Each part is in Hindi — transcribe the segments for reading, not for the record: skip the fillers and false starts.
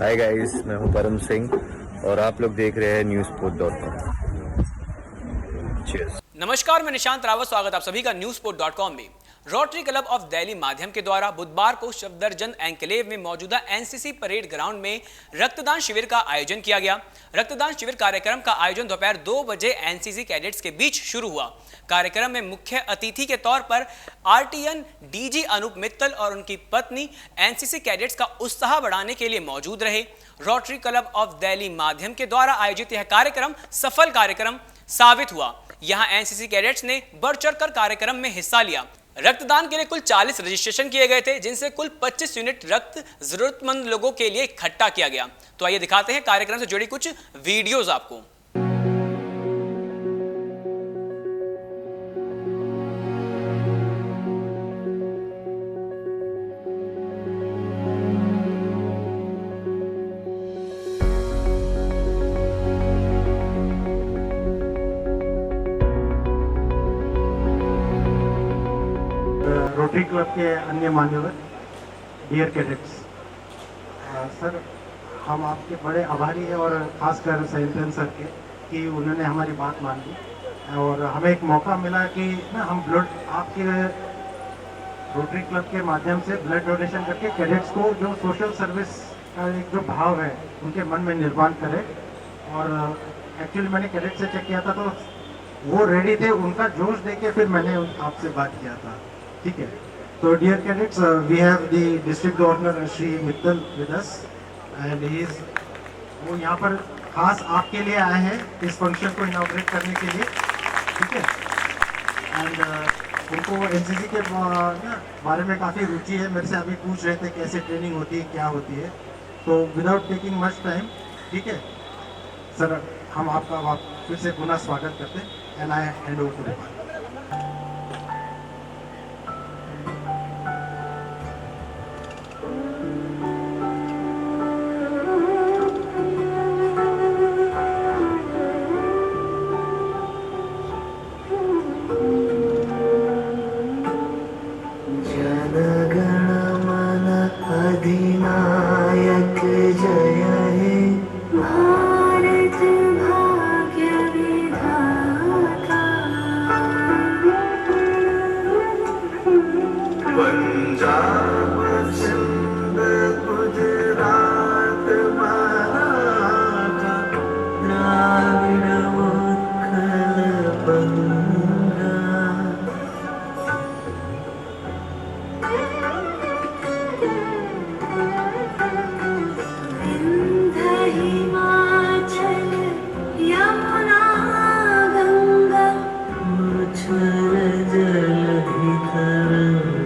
हाय गाइस, मैं हूं परम सिंह और आप लोग देख रहे हैं newsport.com। चीयर्स। नमस्कार, मैं निशांत रावत। स्वागत आप सभी का newsport.com में। रोटरी क्लब ऑफ दिल्ली माध्यम के द्वारा बुधवार को सफदरजंग एन्क्लेव में मौजूदा एनसीसी परेड ग्राउंड में रक्तदान शिविर का आयोजन किया गया। रक्तदान शिविर कार्यक्रम का आयोजन दोपहर 2 बजे एनसीसी कैडेट्स के बीच शुरू हुआ। कार्यक्रम में मुख्य अतिथि के तौर पर आरटीएन डीजी अनूप मित्तल और उनकी पत्नी एनसीसी कैडेट्स का उत्साह बढ़ाने के लिए मौजूद रहे। रोटरी क्लब ऑफ दिल्ली माध्यम के द्वारा आयोजित यह कार्यक्रम सफल कार्यक्रम साबित हुआ। यहां एनसीसी कैडेट्स ने बढ़ चढ़कर कार्यक्रम में हिस्सा लिया। रक्तदान के लिए कुल 40 रजिस्ट्रेशन किए गए थे, जिनसे कुल 25 यूनिट रक्त जरूरतमंद लोगों के लिए इकट्ठा किया गया। तो आइए दिखाते हैं कार्यक्रम से जुड़ी कुछ वीडियोस आपको। रोटरी क्लब के अन्य मान्यवर, डियर कैडेट्स, सर हम आपके बड़े आभारी हैं और ख़ासकर सैंतन सर के कि उन्होंने हमारी बात मान ली और हमें एक मौका मिला कि ना हम ब्लड आपके रोटरी क्लब के माध्यम से ब्लड डोनेशन करके कैडेट्स को जो सोशल सर्विस का एक जो भाव है उनके मन में निर्माण करें। और एक्चुअली मैंने कैडेट से चेक किया था तो वो रेडी थे, उनका जोश देके फिर मैंने आपसे बात किया था। ठीक है, तो dear cadets, we have the district governor Shri Mittal with us and he is वो यहाँ पर खास आपके लिए आए हैं इस फंक्शन को इनॉग्रेट करने के लिए। ठीक है, एंड उनको एनसीसी के बारे में काफ़ी रुचि है। मेरे से अभी पूछ रहे थे कैसे ट्रेनिंग होती है, क्या होती है। तो विदाउट टेकिंग मच टाइम, ठीक है सर, हम आपका फिर से पुनः स्वागत करते हैं and I hand over to the mic. अधिनायक जय हे भारत भाग्य विधाता, पंजाब सिंध गुजरात मराठा द्राविड़ उत्कल बंगा, हिमाचल यमुना गंगा उच्छल जलधि तरंगा,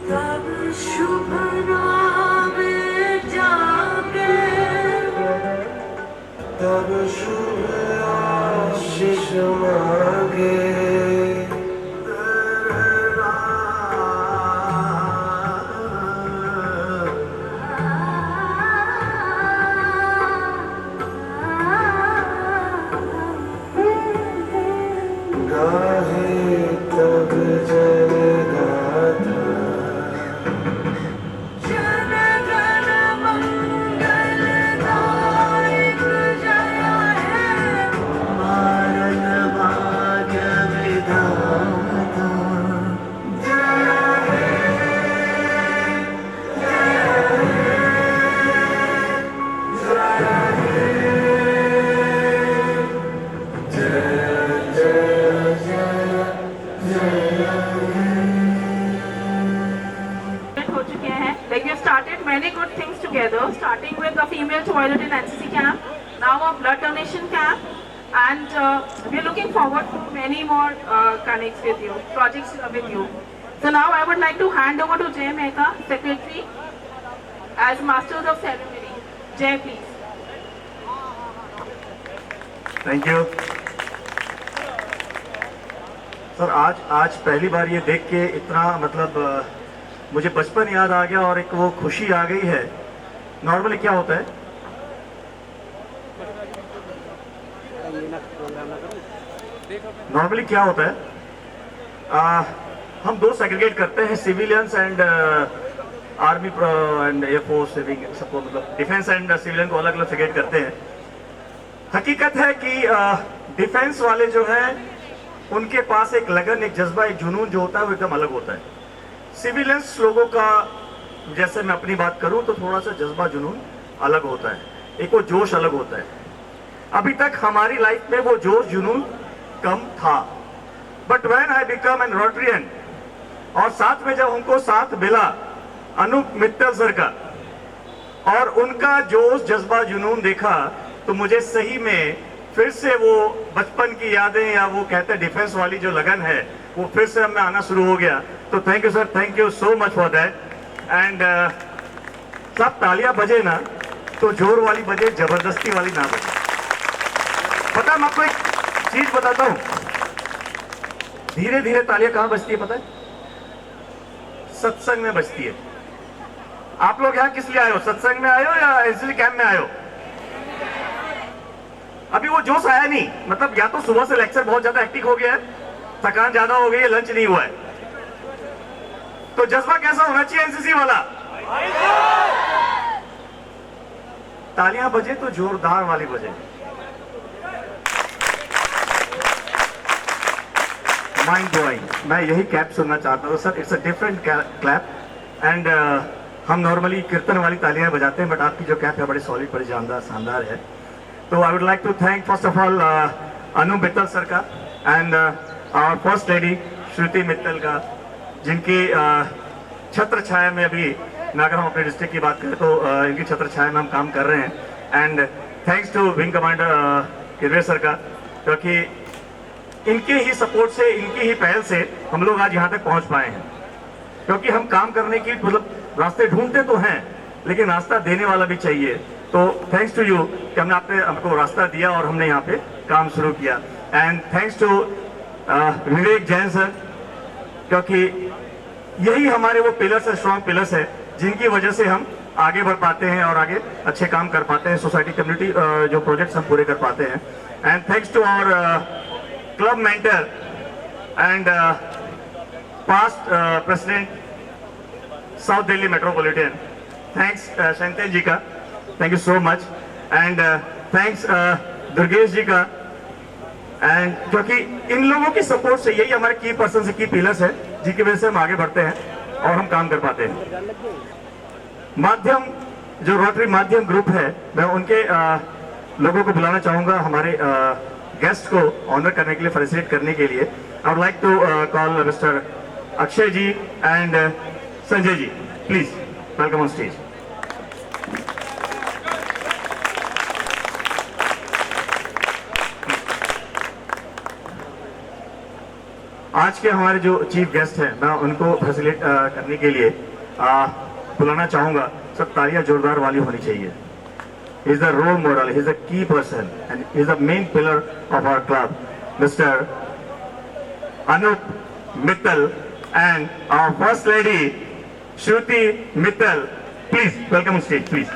तब शुभ नाम जागे, तब शुभ आशीष मांगे, गाहे तब जय गाथा, जन गण मंगल दायक जय हे भारत भाग्य विधाता, जय हे जय हे हो चुके हैं. Like we have started many good things together, starting with the female toilet in NCC camp, now a blood donation camp, and we are looking forward to many more connects with you, projects with you. So now I would like to hand over to Jay Mehta, Secretary, as Masters of Ceremony. Jay, please. Thank you sir. आज पहली बार ये देख के इतना मतलब मुझे बचपन याद आ गया और एक वो खुशी आ गई है। नॉर्मली क्या होता है नॉर्मली क्या होता है, हम दो सेग्रीगेट करते हैं, civilians and army and air force, सबको मतलब डिफेंस एंड सिविलियन को अलग अलग सेग्रीगेट करते हैं। हकीकत है कि डिफेंस वाले जो हैं उनके पास एक लगन, एक जज्बा, एक जुनून जो होता है वो एकदम अलग होता है। सिविलियंस लोगों का, जैसे मैं अपनी बात करूं तो थोड़ा सा जज्बा जुनून अलग होता है, एक वो जोश अलग होता है। अभी तक हमारी लाइफ में वो जोश जुनून कम था, but when I become an Rotarian, और साथ में जब हमको साथ मिला अनूप मित्तल सर का और उनका जोश जज्बा जुनून देखा, तो मुझे सही में फिर से वो बचपन की यादें, या वो कहते हैं डिफेंस वाली जो लगन है, वो फिर से हमें आना शुरू हो गया। तो thank you sir, thank you so much for that. And सब तालियां बजे ना तो जोर वाली बजे, जबरदस्ती वाली ना बजे। पता है, मैं आपको एक चीज बताता हूं, धीरे धीरे तालियां कहां बजती है पता है? सत्संग में बजती है। आप लोग यहां किस लिए आए हो? सत्संग में आए हो या एनसीसी कैंप में आए हो? अभी वो जोश आया नहीं, मतलब या तो सुबह से लेक्चर बहुत ज्यादा हेक्टिक हो गया है, थकान ज्यादा हो गई है, लंच नहीं हुआ है, तो जज्बा कैसा होना चाहिए एनसीसी वाला? तालियां बजे तो जोरदार वाली बजे। माइंड ब्लोइंग, मैं यही कैप सुनना चाहता हूँ sir. It's a different clap and हम नॉर्मली कीर्तन वाली तालियां बजाते हैं, बट आपकी जो कैप है बड़ी सॉलिड, बड़ी शानदार है। तो I would like to thank first of all Anu Mittal sir का and our first lady Shruti Mittal का, जिनकी छत्र छाया में अभी, अगर हम अपने डिस्ट्रिक्ट की बात करें तो इनकी छत्र छाया में हम काम कर रहे हैं। And thanks to wing commander Kirve sir का, क्योंकि इनके ही सपोर्ट से, इनकी ही पहल से हम लोग आज यहाँ तक पहुँच पाए हैं। क्योंकि हम काम करने की मतलब रास्ते ढूंढते तो हैं, लेकिन रास्ता देने वाला भी चाहिए। तो थैंक्स टू यू कि आपने हमको रास्ता दिया और हमने यहाँ पे काम शुरू किया। And thanks to Vivek Jain sir, क्योंकि यही हमारे वो पिलर्स है, स्ट्रॉन्ग पिलर्स है, जिनकी वजह से हम आगे बढ़ पाते हैं और आगे अच्छे काम कर पाते हैं, सोसाइटी कम्युनिटी जो प्रोजेक्ट्स हम पूरे कर पाते हैं। And thanks to our club mentor and past president south Delhi metropolitan, thanks Shantan ji का, thank you so much. And thanks Durgesh ji का, एंड क्योंकि इन लोगों की सपोर्ट से, यही हमारे की पर्सन से, की पिलर्स है, जिनकी वजह से हम आगे बढ़ते हैं और हम काम कर पाते हैं। माध्यम, जो रोटरी माध्यम ग्रुप है, मैं उनके लोगों को बुलाना चाहूंगा हमारे गेस्ट को ऑनर करने के लिए, फैसिलिटेट करने के लिए। I would like to call mister Akshay ji and Sanjay ji, please welcome on stage. आज के हमारे जो चीफ गेस्ट हैं, मैं उनको फैसिलिटेट करने के लिए बुलाना चाहूंगा। सब तालियां जोरदार वाली होनी चाहिए। He is the role model, he is the key person and he is the main pillar of our club, Mr. Anup Mittal and our first lady, Shruti Mittal. Please, welcome on stage, please.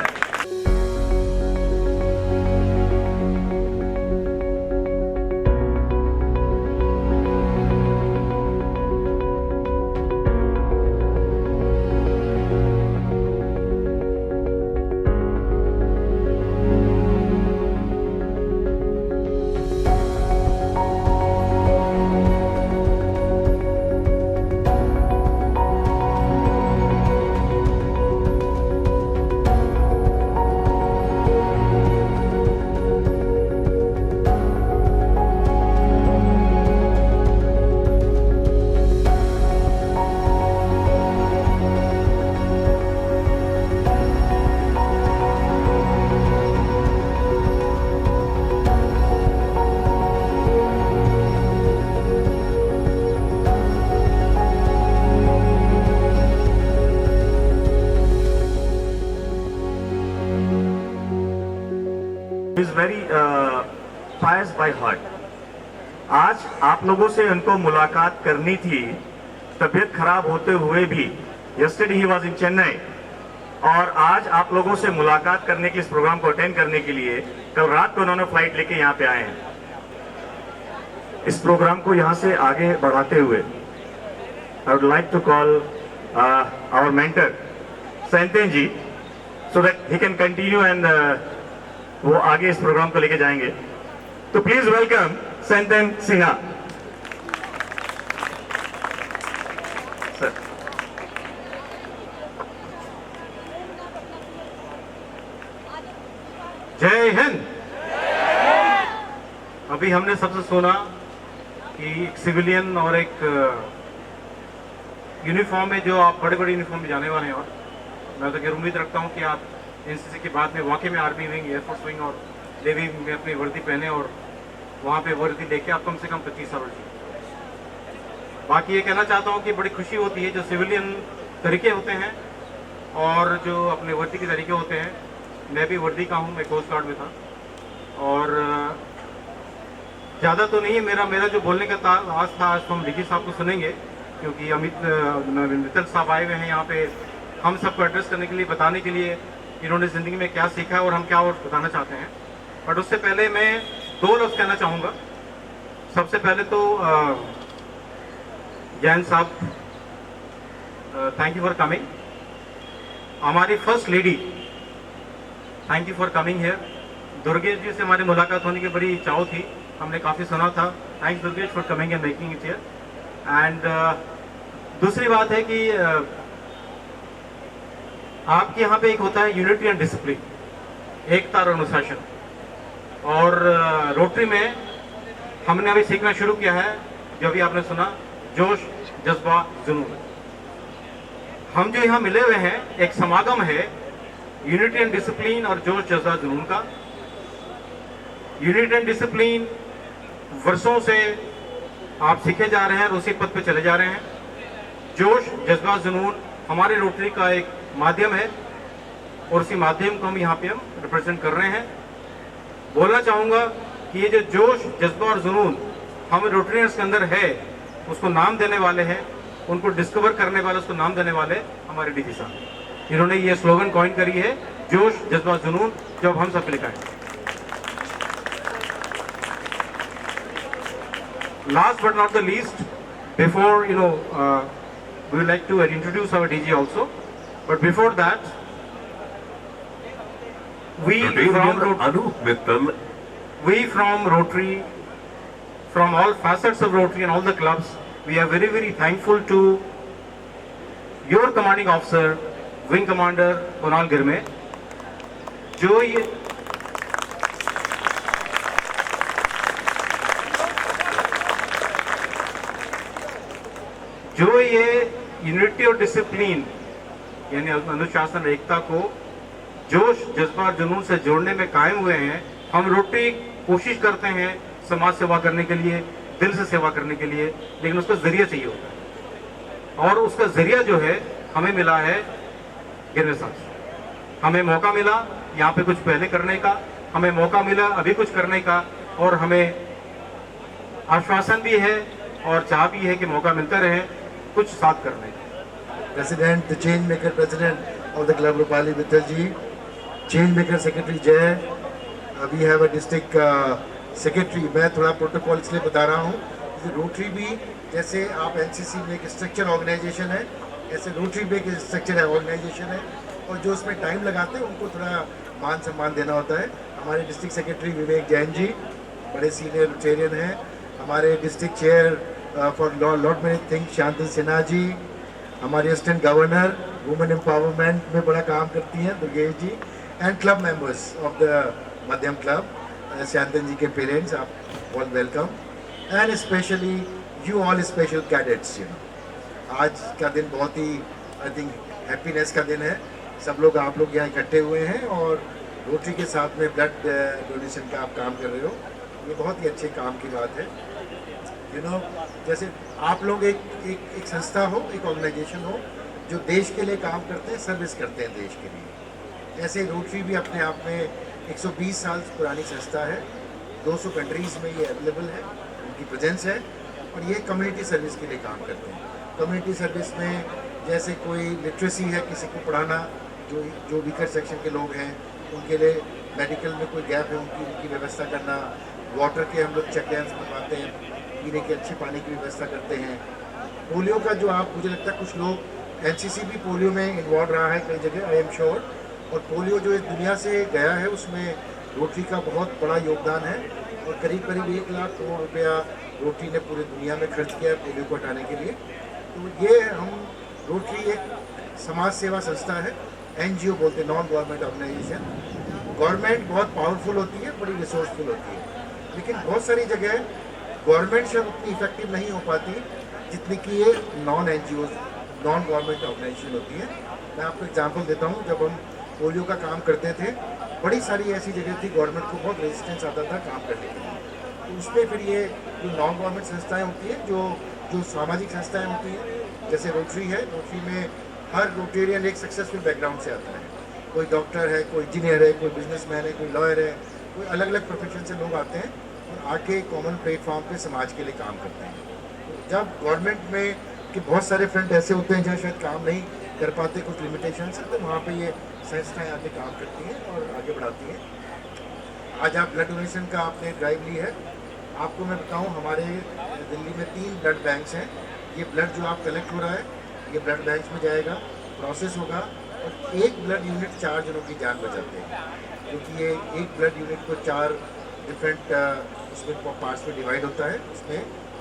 is very pious by heart. आज आप लोगों से उनको मुलाकात करनी थी, तबीयत खराब होते हुए भी। Yesterday he was in Chennai, और आज आप लोगों से मुलाकात करने के इस प्रोग्राम को अटेंड करने के लिए कल रात को उन्होंने फ्लाइट लेके यहाँ पे आए हैं। इस प्रोग्राम को यहाँ से आगे बढ़ाते हुए I would like to call our mentor Santen ji so that he can continue and वो आगे इस प्रोग्राम को लेके जाएंगे। तो please welcome Santen Sinha sir. जय हिंद। अभी हमने सबसे सुना कि एक सिविलियन और एक यूनिफॉर्म में जो आप बड़े बड़े यूनिफॉर्म में जाने वाले हैं, और मैं तो खैर उम्मीद रखता हूँ कि आप एनसीसी के बाद में वाकई में आर्मी विंग, एयरफोर्स विंग और नेवी में अपनी वर्दी पहने और वहाँ पे वर्दी लेके आप कम से कम 25 साल जिए। बाकी ये कहना चाहता हूँ कि बड़ी खुशी होती है जो सिविलियन तरीके होते हैं और जो अपने वर्दी के तरीके होते हैं। मैं भी वर्दी का हूँ, मैं कोस्ट गार्ड में था और ज़्यादा तो नहीं है मेरा जो बोलने का आज था। आज तो हम डीजी साहब को सुनेंगे क्योंकि मित्तल साहब आए हुए हैं यहाँ पे हम सबको एड्रेस करने के लिए, बताने के लिए इन्होंने ज़िंदगी में क्या सीखा है और हम क्या और बताना चाहते हैं। बट उससे पहले मैं 2 लफ्ज़ कहना चाहूँगा। सबसे पहले तो जैन साहब, थैंक यू फॉर कमिंग। हमारी first lady, thank you for coming here. Durgesh ji से हमारी मुलाकात होने की बड़ी चाव थी, हमने काफ़ी सुना था। Thanks Durgesh for coming and making it here. And दूसरी बात है कि आपके यहाँ पे एक होता है यूनिटी एंड डिसिप्लिन, एकता और अनुशासन, और रोटरी में हमने अभी सीखना शुरू किया है जो अभी आपने सुना, जोश जज्बा जुनून। हम जो यहाँ मिले हुए हैं एक समागम है यूनिटी एंड डिसिप्लिन और जोश जज्बा जुनून का। यूनिटी एंड डिसिप्लिन वर्षों से आप सीखे जा रहे हैं और उसी पद पे चले जा रहे हैं। जोश जज्बा जुनून हमारे रोटरी का एक माध्यम है और उसी माध्यम को हम यहाँ पे हम रिप्रेजेंट कर रहे हैं। बोलना चाहूँगा कि ये जो जोश जज्बा और जुनून हम रोटरियंस के अंदर है, उसको नाम देने वाले हैं, उनको डिस्कवर करने वाले, उसको नाम देने वाले हमारे डीजी साहब। इन्होंने ये स्लोगन कॉइन करी है, जोश जज्बा जुनून, जो अब हम सब लिखा है। Last but not the least, before we would like to introduce our DG also, but before that, we from Rotary, from all facets of Rotary and all the clubs, we are very, very thankful to your commanding officer, Wing Commander Kunal Girme, जो ये यूनिटी और डिसिप्लिन यानी अनुशासन एकता को जोश जज्बा और जुनून से जोड़ने में कायम हुए हैं। हम रोटरी कोशिश करते हैं समाज सेवा करने के लिए, दिल से सेवा करने के लिए, लेकिन उसका जरिया चाहिए होता है और उसका जरिया जो है हमें मिला है गिरवे साहब से। हमें मौका मिला यहाँ पे कुछ पहले करने का, हमें मौका मिला अभी कुछ करने का, और हमें आश्वासन भी है और चाह भी है कि मौका मिलता रहे कुछ साथ करने का। President, the change maker president of the club, Rupali Mittal ji, change maker secretary Jay, we have a district secretary। मैं थोड़ा प्रोटोकॉल इसलिए बता रहा हूँ, रोटरी भी जैसे आप एनसीसी में एक स्ट्रक्चर ऑर्गेनाइजेशन है, ऐसे रोटरी भी एक स्ट्रक्चर है, ऑर्गेनाइजेशन है, और जो उसमें टाइम लगाते हैं उनको थोड़ा मान सम्मान देना होता है। हमारे डिस्ट्रिक्ट सेक्रेटरी विवेक जैन जी बड़े सीनियर रोटेरियन हैं। हमारे district chair for lord many things Shantan Sinha ji, हमारे असिस्टेंट गवर्नर वुमेन एम्पावरमेंट में बड़ा काम करती हैं Durgesh ji, and club members of the Madhyam club, Shantan ji के पेरेंट्स, आप all welcome, and specially you all special cadets. आज का दिन बहुत ही आई थिंक हैप्पीनेस का दिन है। सब लोग आप लोग यहाँ इकट्ठे हुए हैं और रोटरी के साथ में ब्लड डोनेशन का आप काम कर रहे हो, ये बहुत ही अच्छे काम की बात है। जैसे आप लोग एक संस्था हो, एक ऑर्गेनाइजेशन हो जो देश के लिए काम करते हैं, सर्विस करते हैं देश के लिए, ऐसे रोटरी भी अपने आप में 120 साल पुरानी संस्था है। 200 कंट्रीज़ में ये अवेलेबल है, उनकी प्रेजेंस है, और ये कम्युनिटी सर्विस के लिए काम करते हैं। कम्युनिटी सर्विस में जैसे कोई लिटरेसी है, किसी को पढ़ाना, जो वीकर सेक्शन के लोग हैं उनके लिए मेडिकल में कोई गैप है उनकी व्यवस्था करना, वाटर के हम लोग चेक डैम्स बनवाते हैं, पीने के अच्छे पानी की व्यवस्था करते हैं। पोलियो का जो आप, मुझे लगता है कुछ लोग, एनसीसी भी पोलियो में इन्वॉल्व रहा है कई जगह, आई एम श्योर। और पोलियो जो इस दुनिया से गया है उसमें रोटरी का बहुत बड़ा योगदान है और करीब करीब 1 लाख करोड़ रुपया रोटरी ने पूरी दुनिया में खर्च किया है पोलियो को हटाने के लिए। तो ये हम, रोटरी एक समाज सेवा संस्था है, एनजीओ बोलते हैं, नॉन गवर्नमेंट ऑर्गेनाइजेशन। गवर्नमेंट बहुत पावरफुल होती है, बड़ी रिसोर्सफुल होती है, लेकिन बहुत सारी जगह गवर्नमेंट से उतनी इफेक्टिव नहीं हो पाती जितनी कि ये non NGO, non government organisation होती है। मैं आपको एग्जांपल देता हूँ, जब हम पोलियो का काम करते थे, बड़ी सारी ऐसी जगह थी गवर्नमेंट को बहुत रेजिस्टेंस आता था काम करने के लिए। तो उसमें फिर ये जो नॉन गवर्नमेंट संस्थाएँ होती हैं, जो सामाजिक संस्थाएँ होती हैं, जैसे रोटरी है, रोटरी में हर रोटेरियन एक सक्सेसफुल बैकग्राउंड से आता है। कोई डॉक्टर है, कोई इंजीनियर है, कोई बिजनेसमैन है, कोई लॉयर है, कोई अलग अलग प्रोफेशन से लोग आते हैं और आके कॉमन प्लेटफॉर्म पे समाज के लिए काम करते हैं। तो जब गवर्नमेंट में कि बहुत सारे फ्रंट ऐसे होते हैं जहाँ शायद काम नहीं कर पाते, कुछ लिमिटेशन है, तो वहाँ पे ये संस्थाएँ आके काम करती हैं और आगे बढ़ाती हैं। आज आप ब्लड डोनेशन का आपने ड्राइव ली है। आपको मैं बताऊँ, हमारे दिल्ली में 3 ब्लड बैंक्स हैं। ये ब्लड जो आप कलेक्ट हो रहा है, ये ब्लड बैंक में जाएगा, प्रोसेस होगा और 1 ब्लड यूनिट 4 जनों की जान बचाते हैं, क्योंकि ये 1 ब्लड यूनिट को 4 डिफरेंट उसमें पार्ट्स में डिवाइड होता है उसमें।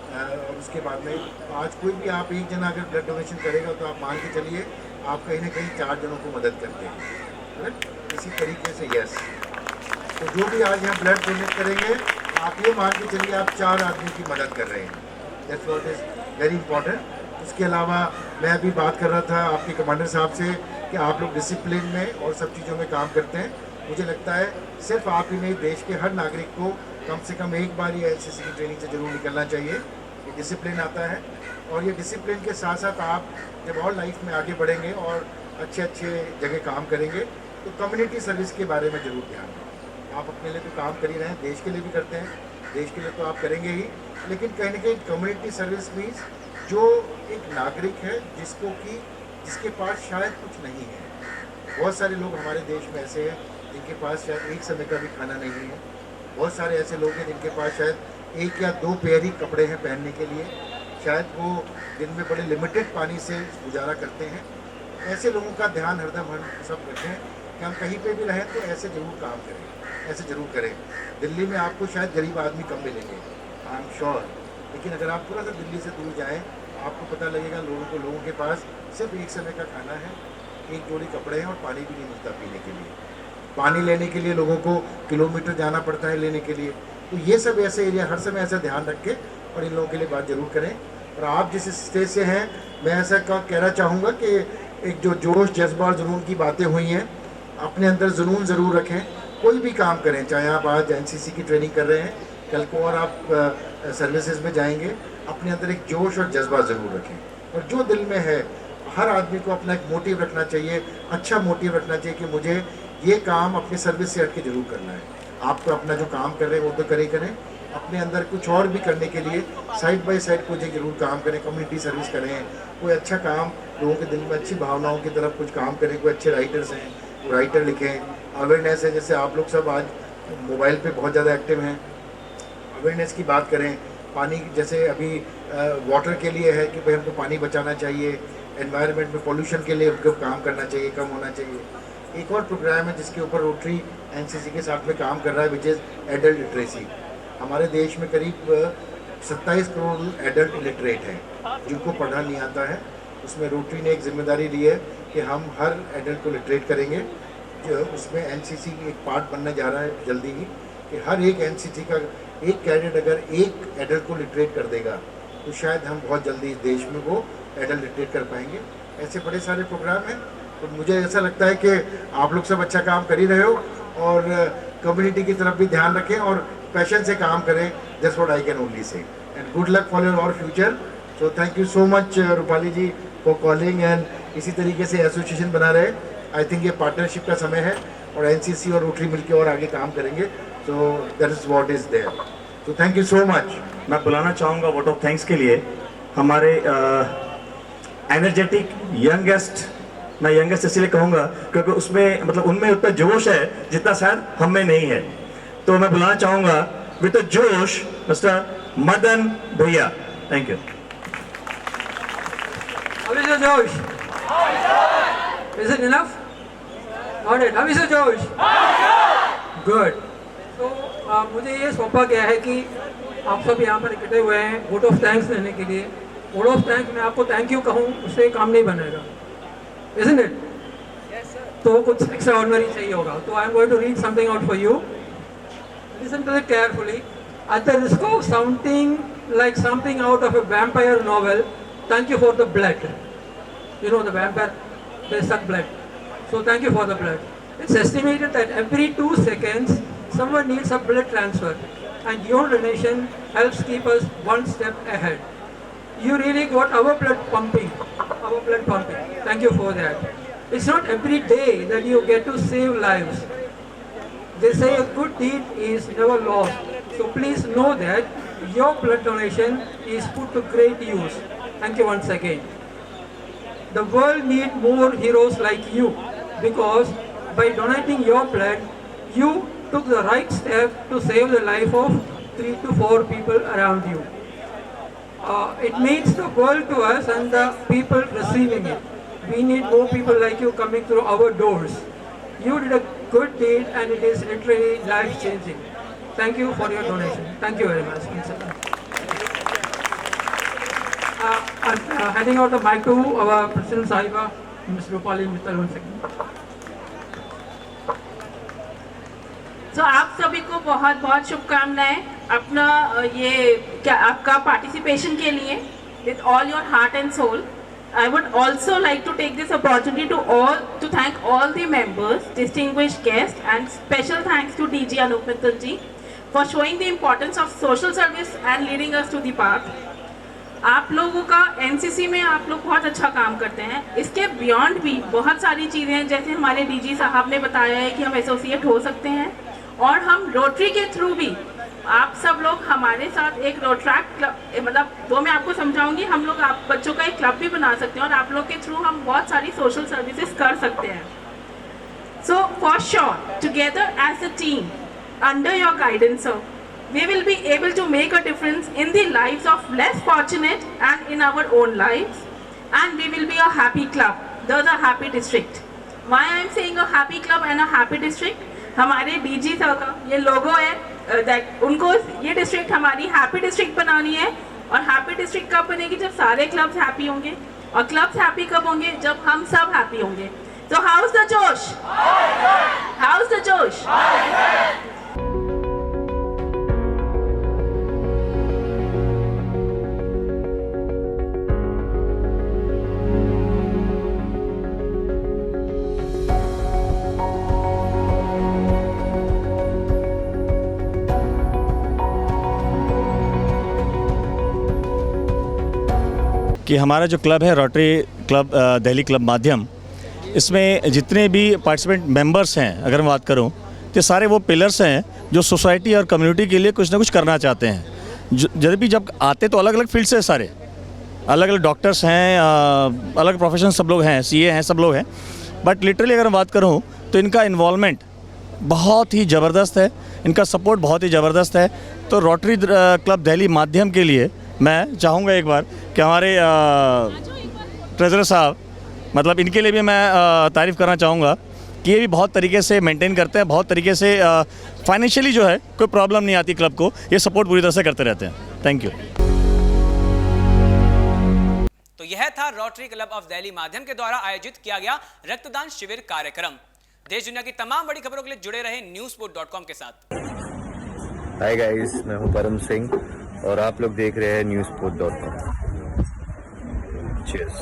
और उसके बाद में आज कोई भी आप एक जना अगर ब्लड डोनेशन करेगा तो आप मान के चलिए आप कहीं ना कहीं 4 जनों को मदद करते हैं, करेक्ट। इसी तरीके से यस, तो जो भी आज यहाँ ब्लड डोनेट करेंगे, आप ये मान के चलिए आप 4 आदमी की मदद कर रहे हैं। That's what is very important. उसके अलावा मैं अभी बात कर रहा था आपके कमांडर साहब से कि आप लोग डिसिप्लिन में और सब चीज़ों में काम करते हैं। मुझे लगता है सिर्फ आप ही नहीं, देश के हर नागरिक को कम से कम एक बार ये एनसीसी की ट्रेनिंग से ज़रूर निकलना चाहिए। ये डिसिप्लिन आता है और ये डिसिप्लिन के साथ साथ आप जब और लाइफ में आगे बढ़ेंगे और अच्छे अच्छे जगह काम करेंगे तो कम्युनिटी सर्विस के बारे में ज़रूर ध्यान दें। आप अपने लिए तो काम कर ही रहे हैं, देश के लिए भी करते हैं, देश के लिए तो आप करेंगे ही, लेकिन कहीं ना कहीं कम्युनिटी सर्विस मीन्स जो एक नागरिक है जिसके पास शायद कुछ नहीं है। बहुत सारे लोग हमारे देश में ऐसे हैं जिनके पास शायद एक समय का भी खाना नहीं है। बहुत सारे ऐसे लोग हैं जिनके पास शायद 1 या 2 पेयर ही कपड़े हैं पहनने के लिए। शायद वो दिन में बड़े लिमिटेड पानी से गुजारा करते हैं। ऐसे लोगों का ध्यान हरदम हम सब रखें कि हम कहीं पे भी रहें तो ऐसे ज़रूर काम करें, ऐसे ज़रूर करें। दिल्ली में आपको शायद गरीब आदमी कम मिलेंगे, आई एम श्योर, लेकिन अगर आप थोड़ा सा दिल्ली से दूर जाएँ आपको पता लगेगा लोगों के पास सिर्फ एक समय का खाना है, एक जोड़ी कपड़े हैं और पानी भी नहीं मिलता पीने के लिए। पानी लेने के लिए लोगों को किलोमीटर जाना पड़ता है लेने के लिए। तो ये सब ऐसे एरिया हर समय ऐसा ध्यान रखें और इन लोगों के लिए बात ज़रूर करें। और आप जिस स्टेज से हैं, मैं ऐसा कहना चाहूँगा कि एक जो जोश जज्बा और जुनून की बातें हुई हैं, अपने अंदर जुनून ज़रूर रखें। कोई भी काम करें, चाहे आप आज एनसीसी की ट्रेनिंग कर रहे हैं, कल को और आप सर्विसेज में जाएंगे, अपने अंदर एक जोश और जज्बा ज़रूर रखें। और जो दिल में है, हर आदमी को अपना एक मोटिव रखना चाहिए, अच्छा मोटिव रखना चाहिए कि मुझे ये काम अपनी सर्विस से हट के ज़रूर करना है। आप तो अपना जो काम कर रहे हैं वो तो करें, अपने अंदर कुछ और भी करने के लिए साइड बाय साइड कुछ एक ज़रूर काम करें, कम्युनिटी सर्विस करें, कोई अच्छा काम, लोगों के दिल में अच्छी भावनाओं की तरफ कुछ काम करें। कोई अच्छे राइटर्स हैं वो राइटर लिखें, अवेयरनेस है, जैसे आप लोग सब आज मोबाइल पे बहुत ज़्यादा एक्टिव हैं, अवेयरनेस की बात करें। पानी जैसे अभी वाटर के लिए है कि भाई हमको पानी बचाना चाहिए, एनवायरनमेंट में पोल्यूशन के लिए हमको काम करना चाहिए, कम होना चाहिए। एक और प्रोग्राम है जिसके ऊपर रोटरी एनसीसी के साथ में काम कर रहा है, विच इज़ एडल्ट लिटरेसी। हमारे देश में करीब 27 करोड़ एडल्ट इलिटरेट हैं जिनको पढ़ना नहीं आता है। उसमें रोटरी ने एक जिम्मेदारी ली है कि हम हर एडल्ट को लिटरेट करेंगे। जो उसमें एनसीसी की एक पार्ट बनने जा रहा है जल्दी ही, कि हर एक एनसीसी का एक कैडेट अगर एक एडल्ट को लिटरेट कर देगा तो शायद हम बहुत जल्दी इस देश में वो एडल्ट लिटरेट कर पाएंगे। ऐसे बड़े सारे प्रोग्राम हैं। तो मुझे ऐसा लगता है कि आप लोग सब अच्छा काम कर ही रहे हो और कम्युनिटी की तरफ भी ध्यान रखें और पैशन से काम करें। Just what I can only say, and good luck for your और future. So thank you so much Rupali ji for calling, and इसी तरीके से एसोसिएशन बना रहे। आई थिंक ये पार्टनरशिप का समय है और एनसीसी और रोटरी मिलकर और आगे काम करेंगे। So that is what is there. तो थैंक यू सो मच। मैं बुलाना चाहूँगा वोट ऑफ थैंक्स के लिए हमारे एनर्जेटिक यंगेस्ट, मैं यंगेस्ट इसलिए कहूँगा क्योंकि उसमें मतलब उनमें उतना जोश है जितना शायद हम में नहीं है। तो मैं बुलाना चाहूँगा विद द जोश मिस्टर मदन भैया। Thank you. Mr. Josh. Is it enough? Not it. Mr. Josh. Good. So मुझे ये सौंपा गया है कि आप सब यहाँ पर इकट्ठे हुए हैं वोट ऑफ थैंक्स देने के लिए। वोट ऑफ थैंक्स मैं आपको थैंक यू कहूँ उससे काम नहीं बनेगा, isn't it? तो कुछ extraordinary चाहिए होगा। तो I am going to read something out for you. Listen to it carefully. At the risk of sounding like something out of a vampire novel, thank you for the blood. You know the vampire, they suck blood. So thank you for the blood. It's estimated that every 2 seconds, someone needs a blood transfer. And your donation helps keep us one step ahead. You really got our blood pumping. Thank you for that. It's not every day that you get to save lives. They say a good deed is never lost. So please know that your blood donation is put to great use. Thank you once again. The world needs more heroes like you because by donating your blood, you took the right step to save the life of 3 to 4 people around you. It means the world to us and the people receiving it. We need more people like you coming through our doors. You did a good deed and it is literally life-changing. Thank you for your donation. Thank you very much. I'm handing out the mic to our President Sahiba, Ms. Rupali Mittal once again. तो आप सभी को बहुत बहुत शुभकामनाएं अपना ये क्या आपका पार्टिसिपेशन के लिए with all your heart and soul. I would also like to take this opportunity to thank all the members, distinguished guests, and special thanks to DG Anup Mittal ji for showing the importance of social service and leading us to the path. आप लोगों का एनसीसी में आप लोग बहुत अच्छा काम करते हैं. इसके बियॉन्ड भी बहुत सारी चीज़ें हैं, जैसे हमारे डीजी साहब ने बताया है कि हम एसोसिएट हो सकते हैं और हम रोटरी के थ्रू भी आप सब लोग हमारे साथ एक रोट्रैक क्लब, मतलब वो मैं आपको समझाऊंगी, हम लोग आप बच्चों का एक क्लब भी बना सकते हैं और आप लोग के थ्रू हम बहुत सारी सोशल सर्विसेज कर सकते हैं. So for sure together as a team under your guidance sir, we will be able to make a difference in the lives of less fortunate and in our own lives, and we will be a happy club. There's a happy district. Why I am saying a happy club and a happy district? हमारे डीजी सर का ये लोगो है, उनको ये डिस्ट्रिक्ट हमारी हैप्पी डिस्ट्रिक्ट बनानी है. और हैप्पी डिस्ट्रिक्ट कब बनेगी? जब सारे क्लब्स हैप्पी होंगे. और क्लब्स हैप्पी कब होंगे? जब हम सब हैप्पी होंगे. तो हाउस द जोश, हाउस द जोश. कि हमारा जो क्लब है रोटरी क्लब दिल्ली क्लब माध्यम, इसमें जितने भी पार्टिसिपेंट मेंबर्स हैं, अगर मैं बात करूं तो सारे वो पिलर्स हैं जो सोसाइटी और कम्युनिटी के लिए कुछ ना कुछ करना चाहते हैं. जब आते तो अलग अलग फील्ड से, सारे अलग अलग डॉक्टर्स हैं, अलग प्रोफेशन सब लोग हैं, सीए हैं, सब लोग हैं. बट लिटरली अगर मैं बात करूँ तो इनका इन्वॉल्वमेंट बहुत ही ज़बरदस्त है, इनका सपोर्ट बहुत ही ज़बरदस्त है. तो रोटरी क्लब दिल्ली माध्यम के लिए मैं चाहूँगा एक बार कि हमारे ट्रेजरर साहब, मतलब इनके लिए भी मैं तारीफ़ करना चाहूँगा कि ये भी बहुत तरीके से मेंटेन करते हैं, बहुत तरीके से फाइनेंशियली जो है कोई प्रॉब्लम नहीं आती क्लब को, ये सपोर्ट पूरी तरह से करते रहते हैं. Thank you. तो यह था रोटरी क्लब ऑफ दिल्ली माध्यम के द्वारा आयोजित किया गया रक्तदान शिविर कार्यक्रम. देश दुनिया की तमाम बड़ी खबरों के लिए जुड़े रहे newsport.com के साथ. हाय गाइस, मैं हूं परम सिंह और आप लोग देख रहे हैं newsport.com. Cheers.